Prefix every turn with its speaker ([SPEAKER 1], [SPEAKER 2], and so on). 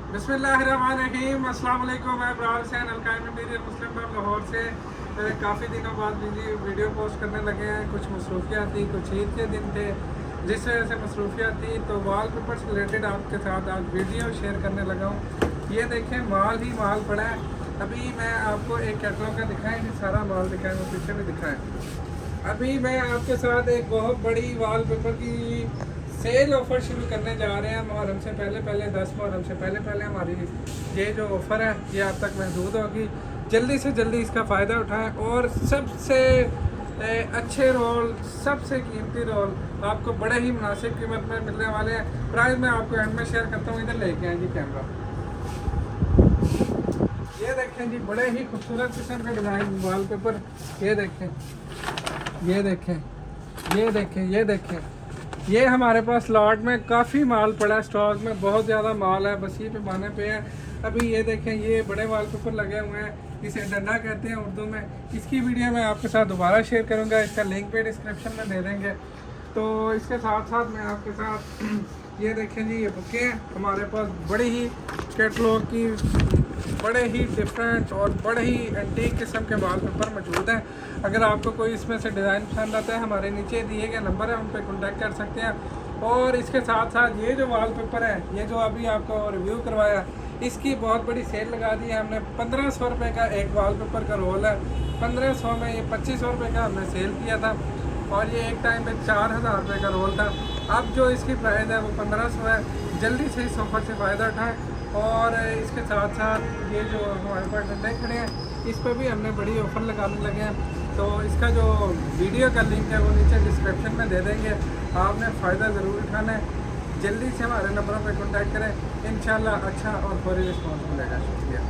[SPEAKER 1] बिस्मिल्लाहिर्रहमानिर्रहीम। अस्सलाम वालेकुम। मैं इब्रार हुसैन अलकायम इंटीरियर मुस्लिम क्लब लाहौर से काफ़ी दिनों बाद वीडियो पोस्ट करने लगे हैं। कुछ मसरूफियात थी, कुछ ईद के दिन थे, जिस वजह से मसरूफियात थी, तो वाल पेपर से रिलेटेड आपके साथ आज वीडियो शेयर करने लगा हूँ। ये देखें, माल ही माल पड़ा है। अभी मैं आपको एक कैटलॉग का दिखाएँ, सारा माल दिखाएँ, वो पीछे भी दिखाएँ। अभी मैं आपके साथ एक बहुत बड़ी वाल पेपर की सेल ऑफ़र शुरू करने जा रहे हैं। मुहर्रम से पहले 10 मुहर्रम से पहले हमारी ये जो ऑफ़र है ये आप तक महदूद होगी। जल्दी से जल्दी इसका फ़ायदा उठाएं और सबसे अच्छे रोल, सबसे कीमती रोल आपको बड़े ही मुनासिब कीमत में मिलने वाले हैं। प्राइस मैं आपको एंड में शेयर करता हूँ। इधर लेके आए जी कैमरा। ये देखें जी, बड़े ही खूबसूरत किस्म का डिज़ाइन वॉल पेपर। ये देखें, ये देखें, ये देखें, ये देखें। ये हमारे पास लॉट में काफ़ी माल पड़ा है, स्टॉक में बहुत ज़्यादा माल है, बस ये पैमाने पे है। अभी ये देखें, ये बड़े वॉलपेपर लगे हुए हैं, इसे डंडा कहते हैं उर्दू में। इसकी वीडियो मैं आपके साथ दोबारा शेयर करूंगा, इसका लिंक भी डिस्क्रिप्शन में दे देंगे। तो इसके साथ साथ मैं आपके साथ ये देखें जी, ये बुकें हैं हमारे पास, बड़ी ही कैटलॉग की, बड़े ही डिफरेंट और बड़े ही एंटीक किस्म के वॉलपेपर मौजूद हैं। अगर आपको कोई इसमें से डिज़ाइन पसंद आता है, हमारे नीचे दिए गए नंबर है, उन पर कॉन्टैक्ट कर सकते हैं। और इसके साथ साथ ये जो वॉलपेपर है, ये जो अभी आपको रिव्यू करवाया, इसकी बहुत बड़ी सेल लगा दी है हमने। 1500 रुपये का एक वॉलपेपर का रोल है। 1500 में ये 2500 रुपये का हमने सेल किया था, और ये एक टाइम पे 4000 रुपये का रोल था। अब जो इसकी प्राइस है वो 1500 है। जल्दी से इस ऑफर से फ़ायदा उठाएँ। और इसके साथ साथ ये जो हमारे पास डंडे खड़े हैं, इस पर भी हमने बड़ी ऑफ़र लगाने लगे हैं। तो इसका जो वीडियो का लिंक है वो नीचे डिस्क्रिप्शन में दे देंगे। आपने फ़ायदा ज़रूर उठाना है। जल्दी से हमारे नंबरों पर कॉन्टैक्ट करें, इंशाल्लाह अच्छा और फौरी रिस्पॉन्स मिलेगा। शुक्रिया।